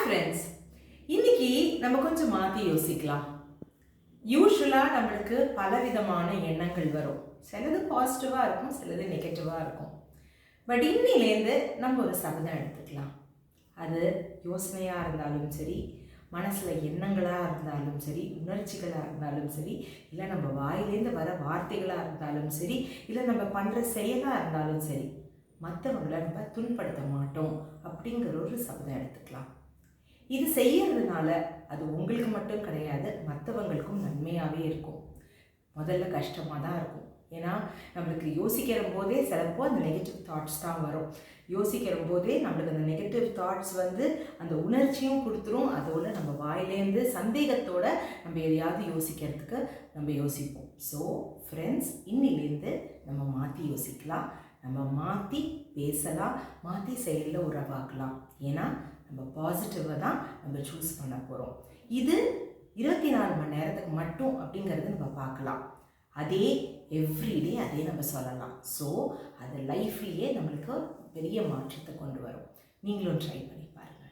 Friends, இன்னைக்கு நம்ம கொஞ்சம் மாற்றி யோசிக்கலாம். யூஸ்வலாக நம்மளுக்கு பலவிதமான எண்ணங்கள் வரும். சிலது பாசிட்டிவாக இருக்கும், சிலது நெகட்டிவாக இருக்கும். பட் இன்னிலேருந்து நம்ம ஒரு சபதம் எடுத்துக்கலாம். அது யோசனையாக இருந்தாலும் சரி, மனசில் எண்ணங்களாக இருந்தாலும் சரி, உணர்ச்சிகளாக இருந்தாலும் சரி, இல்லை நம்ம வாயிலேருந்து வர வார்த்தைகளாக இருந்தாலும் சரி, இல்லை நம்ம பண்ணுற செயலாக இருந்தாலும் சரி, மற்றவங்களை நம்ம துன்படுத்த மாட்டோம் அப்படிங்கிற ஒரு சபதம் எடுத்துக்கலாம். இது செய்யறதுனால அது உங்களுக்கு மட்டும் கிடையாது, மற்றவங்களுக்கும் நன்மையாகவே இருக்கும். முதல்ல கஷ்டமாக தான் இருக்கும். ஏன்னா நம்மளுக்கு யோசிக்கிற போதே சிலப்போ அந்த நெகட்டிவ் தாட்ஸ் தான் வரும். யோசிக்கிற போதே நம்மளுக்கு அந்த நெகட்டிவ் தாட்ஸ் அந்த உணர்ச்சியும் கொடுத்துரும். அதோட நம்ம வாயிலேருந்து சந்தேகத்தோடு நம்ம எதையாவது யோசிக்கிறதுக்கு நம்ம யோசிப்போம். ஸோ ஃப்ரெண்ட்ஸ், இன்னிலேருந்து நம்ம மாற்றி யோசிக்கலாம், நம்ம மாற்றி பேசலாம், மாற்றி செயலில் உருவாக்கலாம். ஏன்னா நம்ம பாசிட்டிவாக தான் நம்ம சூஸ் பண்ண போகிறோம். இது 24 மணி நேரத்துக்கு மட்டும் அப்படிங்கிறது நம்ம பார்க்கலாம். அதே எவ்ரிடே அதே நம்ம சொல்லலாம். ஸோ அது லைஃப்லேயே நம்மளுக்கு பெரிய மாற்றத்தை கொண்டு வரும். நீங்களும் ட்ரை பண்ணி பாருங்கள்.